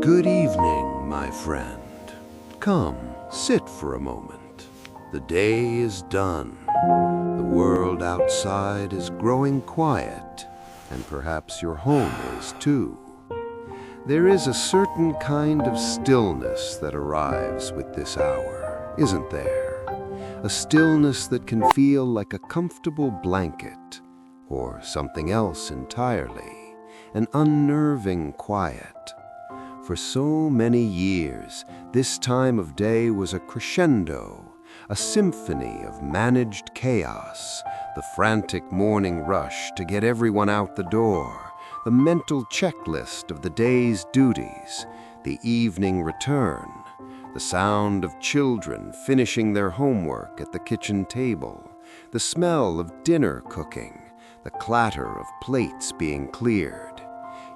Good evening, my friend. Come, sit for a moment. The day is done. The world outside is growing quiet, and perhaps your home is too. There is a certain kind of stillness that arrives with this hour, isn't there? A stillness that can feel like a comfortable blanket, or something else entirely, an unnerving quiet. For so many years, this time of day was a crescendo, a symphony of managed chaos, the frantic morning rush to get everyone out the door, the mental checklist of the day's duties, the evening return, the sound of children finishing their homework at the kitchen table, the smell of dinner cooking, the clatter of plates being cleared.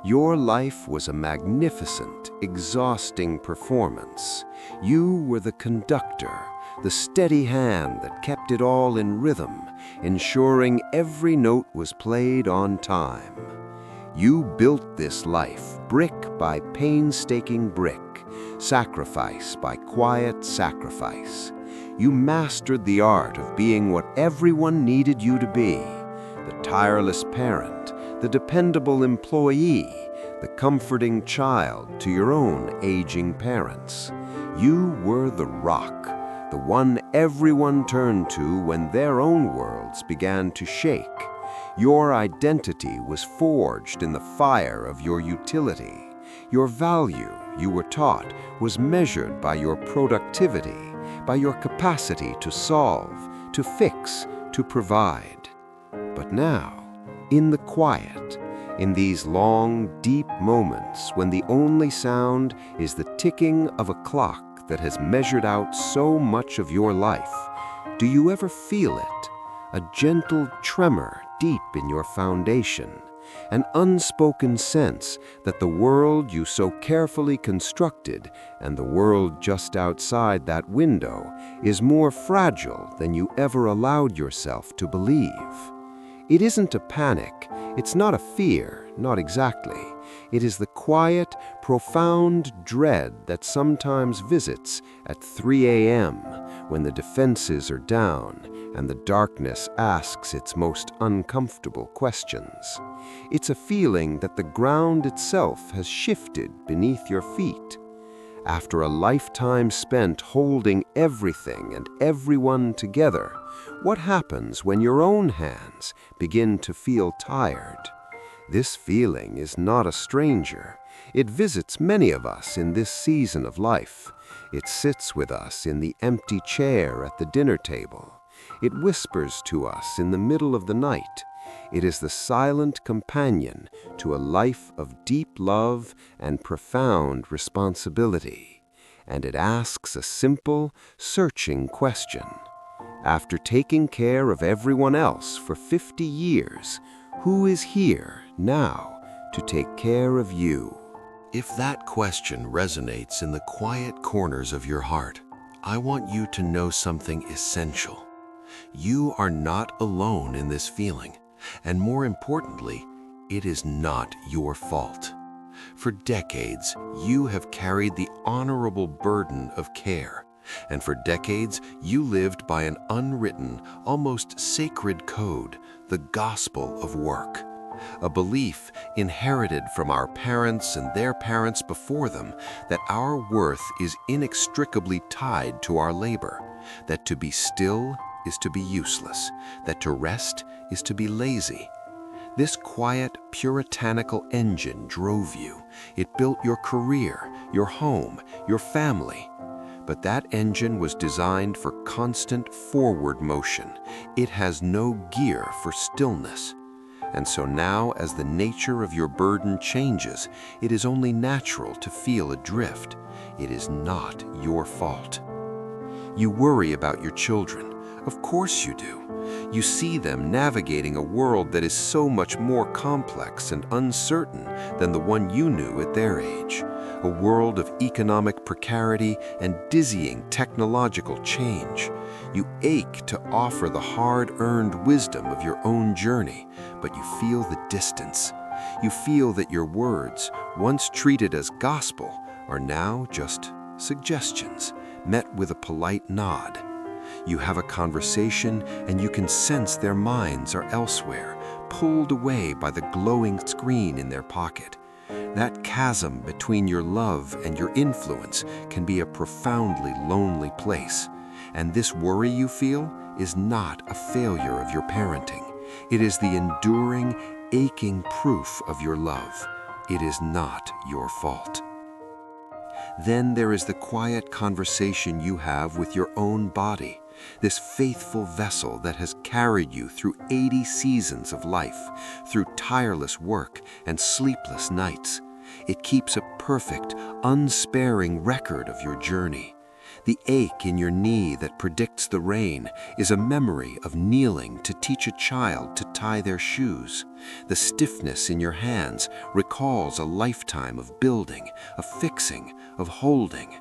Your life was a magnificent, exhausting performance. You were the conductor, the steady hand that kept it all in rhythm, ensuring every note was played on time. You built this life brick by painstaking brick, sacrifice by quiet sacrifice. You mastered the art of being what everyone needed you to be, the tireless parent, the dependable employee, the comforting child to your own aging parents. You were the rock, the one everyone turned to when their own worlds began to shake. Your identity was forged in the fire of your utility. Your value, you were taught, was measured by your productivity, by your capacity to solve, to fix, to provide. But now, in the quiet, in these long, deep moments when the only sound is the ticking of a clock that has measured out so much of your life, do you ever feel it? A gentle tremor deep in your foundation, an unspoken sense that the world you so carefully constructed and the world just outside that window is more fragile than you ever allowed yourself to believe. It isn't a panic, it's not a fear, not exactly. It is the quiet, profound dread that sometimes visits at 3 a.m. when the defenses are down and the darkness asks its most uncomfortable questions. It's a feeling that the ground itself has shifted beneath your feet. After a lifetime spent holding everything and everyone together, what happens when your own hands begin to feel tired? This feeling is not a stranger. It visits many of us in this season of life. It sits with us in the empty chair at the dinner table. It whispers to us in the middle of the night. It is the silent companion to a life of deep love and profound responsibility. And it asks a simple, searching question. After taking care of everyone else for 50 years, who is here now to take care of you? If that question resonates in the quiet corners of your heart, I want you to know something essential. You are not alone in this feeling, and more importantly, it is not your fault. For decades, you have carried the honorable burden of care, and for decades, you lived by an unwritten, almost sacred code, the gospel of work. A belief inherited from our parents and their parents before them that our worth is inextricably tied to our labor, that to be still is to be useless, that to rest is to be lazy. This quiet, puritanical engine drove you. It built your career, your home, your family. But that engine was designed for constant forward motion. It has no gear for stillness. And so now, as the nature of your burden changes, it is only natural to feel adrift. It is not your fault. You worry about your children. Of course you do. You see them navigating a world that is so much more complex and uncertain than the one you knew at their age. A world of economic precarity and dizzying technological change. You ache to offer the hard-earned wisdom of your own journey, but you feel the distance. You feel that your words, once treated as gospel, are now just suggestions, met with a polite nod. You have a conversation and you can sense their minds are elsewhere, pulled away by the glowing screen in their pocket. That chasm between your love and your influence can be a profoundly lonely place. And this worry you feel is not a failure of your parenting. It is the enduring, aching proof of your love. It is not your fault. Then there is the quiet conversation you have with your own body, this faithful vessel that has carried you through 80 seasons of life, through tireless work and sleepless nights. It keeps a perfect, unsparing record of your journey. The ache in your knee that predicts the rain is a memory of kneeling to teach a child to tie their shoes. The stiffness in your hands recalls a lifetime of building, of fixing, of holding.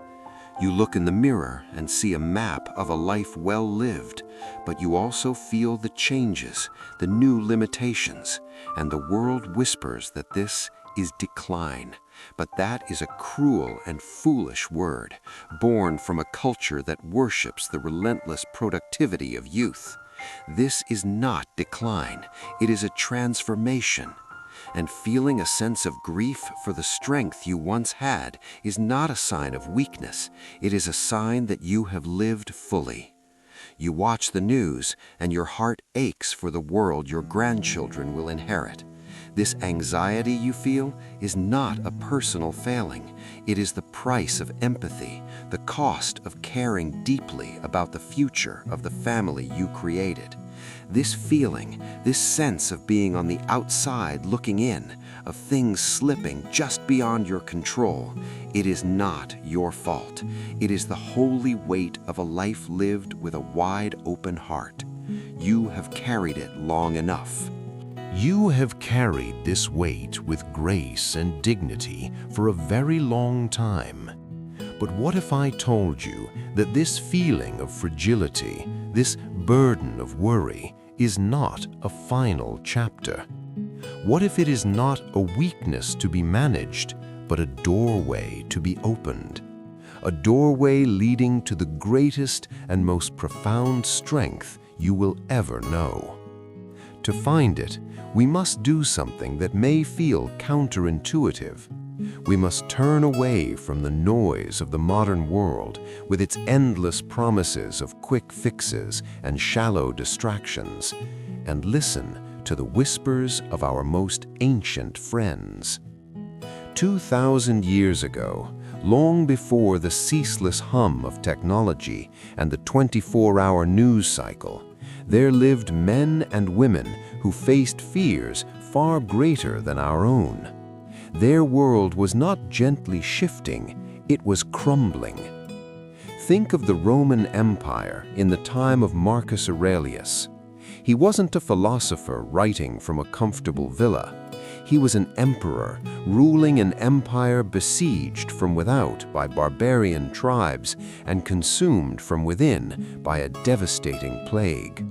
You look in the mirror and see a map of a life well lived, but you also feel the changes, the new limitations, and the world whispers that this is decline. But that is a cruel and foolish word, born from a culture that worships the relentless productivity of youth. This is not decline, it is a transformation. And feeling a sense of grief for the strength you once had is not a sign of weakness, it is a sign that you have lived fully. You watch the news, and your heart aches for the world your grandchildren will inherit. This anxiety you feel is not a personal failing. It is the price of empathy, the cost of caring deeply about the future of the family you created. This feeling, this sense of being on the outside looking in, of things slipping just beyond your control, it is not your fault. It is the holy weight of a life lived with a wide open heart. You have carried it long enough. You have carried this weight with grace and dignity for a very long time. But what if I told you that this feeling of fragility, this burden of worry, is not a final chapter? What if it is not a weakness to be managed, but a doorway to be opened? A doorway leading to the greatest and most profound strength you will ever know. To find it, we must do something that may feel counterintuitive. We must turn away from the noise of the modern world with its endless promises of quick fixes and shallow distractions, and listen to the whispers of our most ancient friends. 2,000 years ago, long before the ceaseless hum of technology and the 24-hour news cycle, there lived men and women who faced fears far greater than our own. Their world was not gently shifting, it was crumbling. Think of the Roman Empire in the time of Marcus Aurelius. He wasn't a philosopher writing from a comfortable villa. He was an emperor, ruling an empire besieged from without by barbarian tribes and consumed from within by a devastating plague.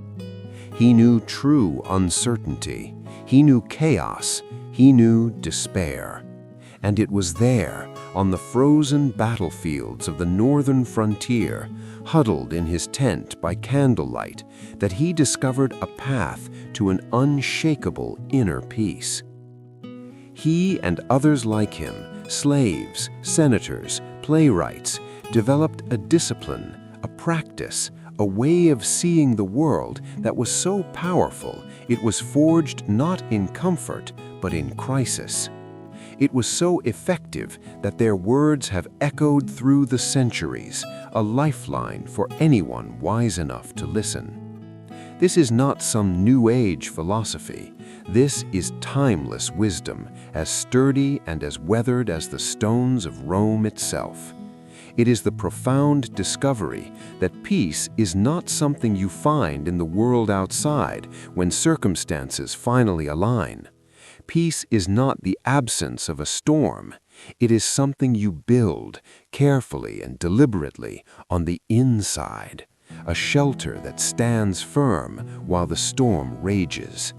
He knew true uncertainty. He knew chaos. He knew despair. And it was there, on the frozen battlefields of the northern frontier, huddled in his tent by candlelight, that he discovered a path to an unshakable inner peace. He and others like him, slaves, senators, playwrights, developed a discipline, a practice, a way of seeing the world that was so powerful it was forged not in comfort but in crisis. It was so effective that their words have echoed through the centuries, a lifeline for anyone wise enough to listen. This is not some New Age philosophy. This is timeless wisdom, as sturdy and as weathered as the stones of Rome itself. It is the profound discovery that peace is not something you find in the world outside when circumstances finally align. Peace is not the absence of a storm. It is something you build carefully and deliberately on the inside, a shelter that stands firm while the storm rages.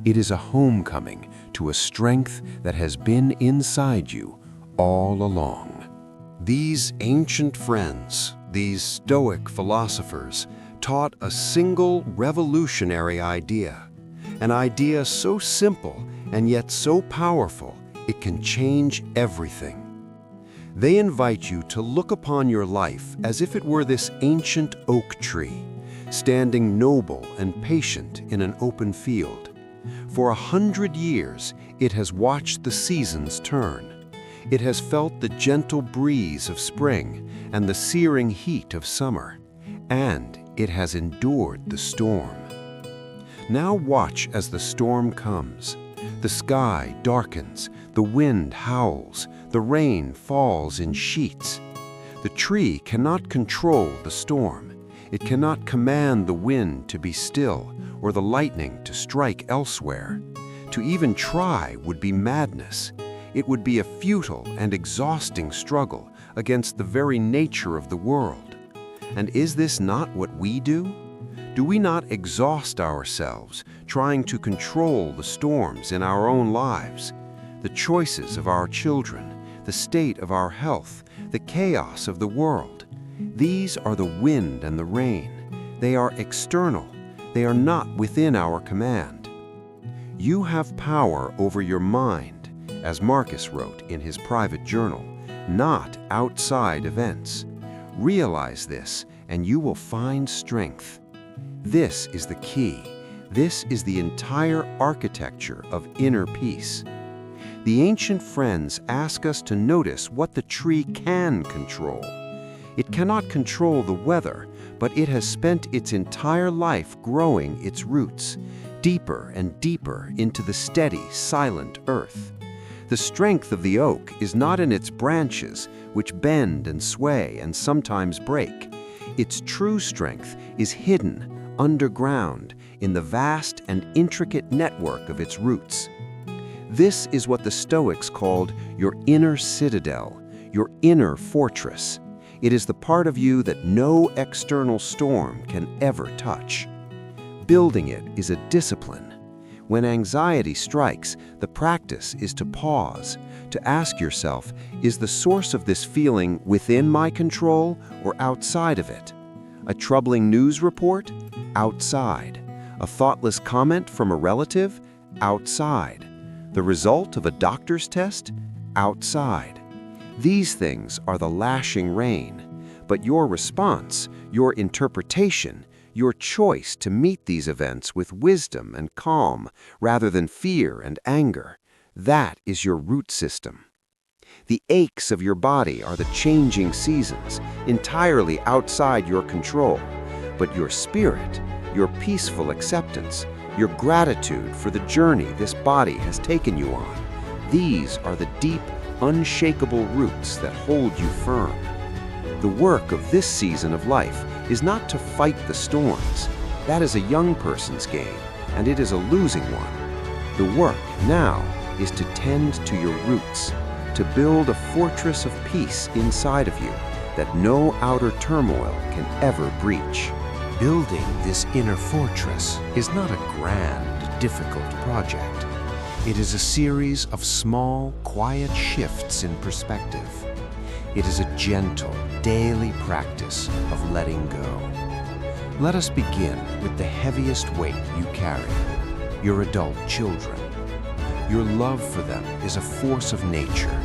It is a homecoming to a strength that has been inside you all along. These ancient friends, these Stoic philosophers, taught a single revolutionary idea, an idea so simple and yet so powerful it can change everything. They invite you to look upon your life as if it were this ancient oak tree, standing noble and patient in an open field. For 100 years, it has watched the seasons turn. It has felt the gentle breeze of spring and the searing heat of summer, and it has endured the storm. Now watch as the storm comes. The sky darkens, the wind howls, the rain falls in sheets. The tree cannot control the storm. It cannot command the wind to be still or the lightning to strike elsewhere. To even try would be madness. It would be a futile and exhausting struggle against the very nature of the world. And is this not what we do? Do we not exhaust ourselves trying to control the storms in our own lives, the choices of our children, the state of our health, the chaos of the world? These are the wind and the rain. They are external. They are not within our command. You have power over your mind, as Marcus wrote in his private journal, not outside events. Realize this, and you will find strength. This is the key. This is the entire architecture of inner peace. The ancient friends ask us to notice what the tree can control. It cannot control the weather, but it has spent its entire life growing its roots, deeper and deeper into the steady, silent earth. The strength of the oak is not in its branches, which bend and sway and sometimes break. Its true strength is hidden underground in the vast and intricate network of its roots. This is what the Stoics called your inner citadel, your inner fortress. It is the part of you that no external storm can ever touch. Building it is a discipline. When anxiety strikes, the practice is to pause, to ask yourself, is the source of this feeling within my control or outside of it? A troubling news report? Outside. A thoughtless comment from a relative? Outside. The result of a doctor's test? Outside. These things are the lashing rain, but your response, your interpretation, your choice to meet these events with wisdom and calm rather than fear and anger, that is your root system. The aches of your body are the changing seasons, entirely outside your control, but your spirit, your peaceful acceptance, your gratitude for the journey this body has taken you on, these are the deep, unshakable roots that hold you firm. The work of this season of life is not to fight the storms. That is a young person's game, and it is a losing one. The work now is to tend to your roots, to build a fortress of peace inside of you that no outer turmoil can ever breach. Building this inner fortress is not a grand, difficult project. It is a series of small, quiet shifts in perspective. It is a gentle, daily practice of letting go. Let us begin with the heaviest weight you carry, your adult children. Your love for them is a force of nature.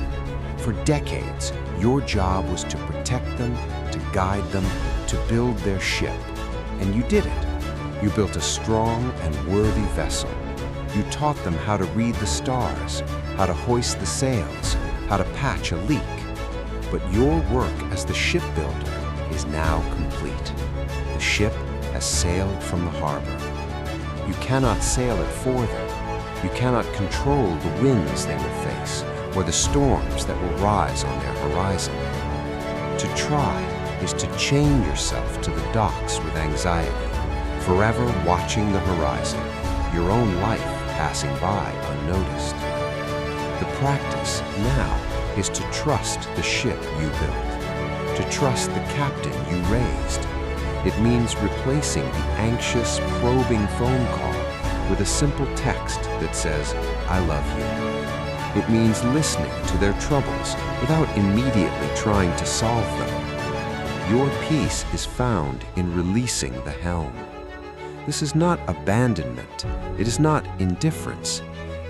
For decades, your job was to protect them, to guide them, to build their ship. And you did it. You built a strong and worthy vessel. You taught them how to read the stars, how to hoist the sails, how to patch a leak. But your work as the shipbuilder is now complete. The ship has sailed from the harbor. You cannot sail it for them. You cannot control the winds they will face or the storms that will rise on their horizon. To try is to chain yourself to the docks with anxiety, forever watching the horizon, your own life passing by unnoticed. The practice now is to trust the ship you built, to trust the captain you raised. It means replacing the anxious, probing phone call with a simple text that says, "I love you." It means listening to their troubles without immediately trying to solve them. Your peace is found in releasing the helm. This is not abandonment. It is not indifference.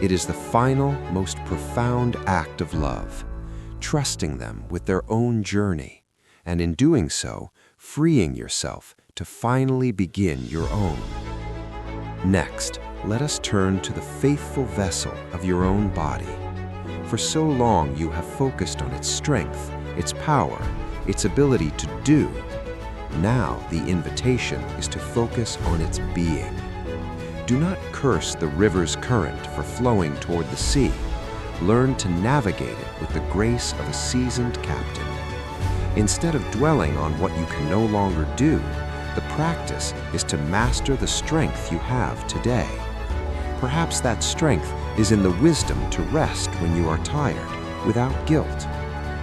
It is the final, most profound act of love, trusting them with their own journey, and in doing so, freeing yourself to finally begin your own. Next, let us turn to the faithful vessel of your own body. For so long you have focused on its strength, its power, its ability to do. Now the invitation is to focus on its being. Do not curse the river's current for flowing toward the sea. Learn to navigate it with the grace of a seasoned captain. Instead of dwelling on what you can no longer do, the practice is to master the strength you have today. Perhaps that strength is in the wisdom to rest when you are tired, without guilt.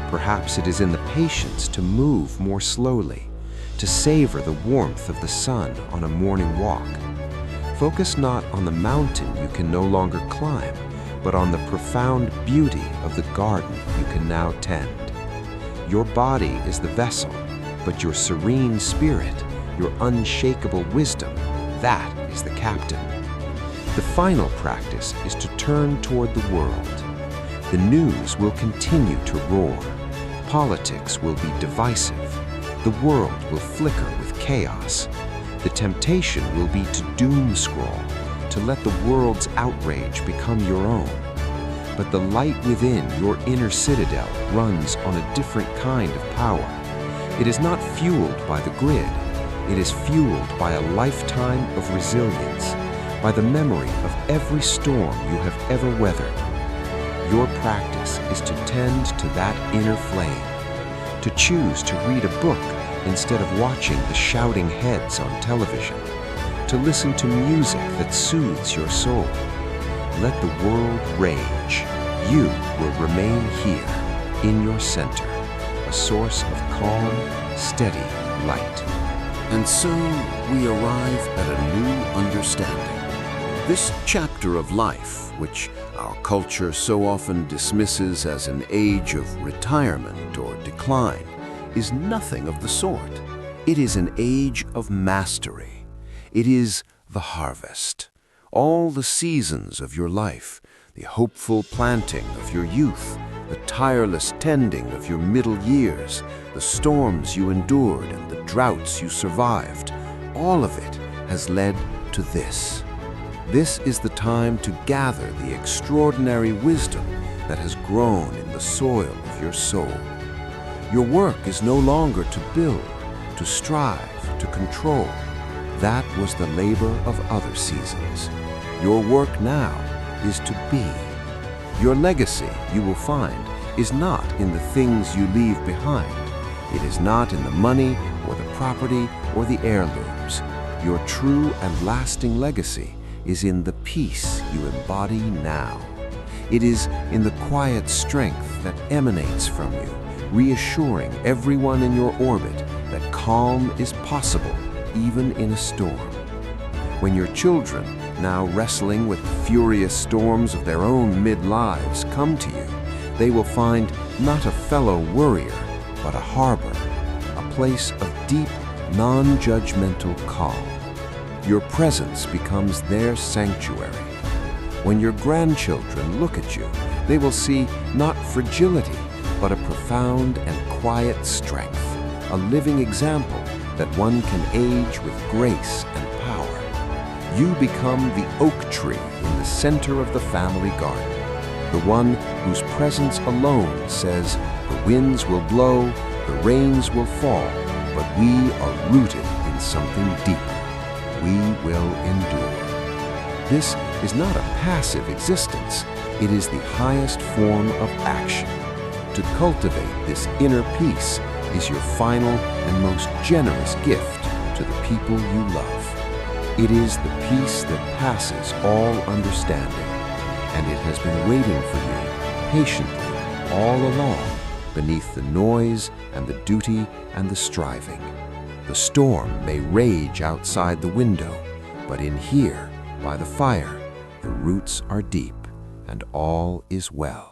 Perhaps it is in the patience to move more slowly, to savor the warmth of the sun on a morning walk. Focus not on the mountain you can no longer climb, but on the profound beauty of the garden you can now tend. Your body is the vessel, but your serene spirit, your unshakable wisdom, that is the captain. The final practice is to turn toward the world. The news will continue to roar. Politics will be divisive. The world will flicker with chaos. The temptation will be to doom scroll, to let the world's outrage become your own. But the light within your inner citadel runs on a different kind of power. It is not fueled by the grid. It is fueled by a lifetime of resilience, by the memory of every storm you have ever weathered. Your practice is to tend to that inner flame, to choose to read a book instead of watching the shouting heads on television, to listen to music that soothes your soul. Let the world rage. You will remain here, in your center, a source of calm, steady light. And so we arrive at a new understanding. This chapter of life, which our culture so often dismisses as an age of retirement or decline, is nothing of the sort. It is an age of mastery. It is the harvest. All the seasons of your life, the hopeful planting of your youth, the tireless tending of your middle years, the storms you endured and the droughts you survived, all of it has led to this. This is the time to gather the extraordinary wisdom that has grown in the soil of your soul. Your work is no longer to build, to strive, to control. That was the labor of other seasons. Your work now is to be. Your legacy, you will find, is not in the things you leave behind. It is not in the money or the property or the heirlooms. Your true and lasting legacy is in the peace you embody now. It is in the quiet strength that emanates from you, reassuring everyone in your orbit that calm is possible even in a storm. When your children, now wrestling with the furious storms of their own mid-lives, come to you, they will find not a fellow worrier, but a harbor, a place of deep, non-judgmental calm. Your presence becomes their sanctuary. When your grandchildren look at you, they will see not fragility, but a profound and quiet strength, a living example that one can age with grace and power. You become the oak tree in the center of the family garden, the one whose presence alone says, the winds will blow, the rains will fall, but we are rooted in something deeper. We will endure. This is not a passive existence. It is the highest form of action. To cultivate this inner peace is your final and most generous gift to the people you love. It is the peace that passes all understanding, and it has been waiting for you patiently all along beneath the noise and the duty and the striving. The storm may rage outside the window, but in here, by the fire, the roots are deep and all is well.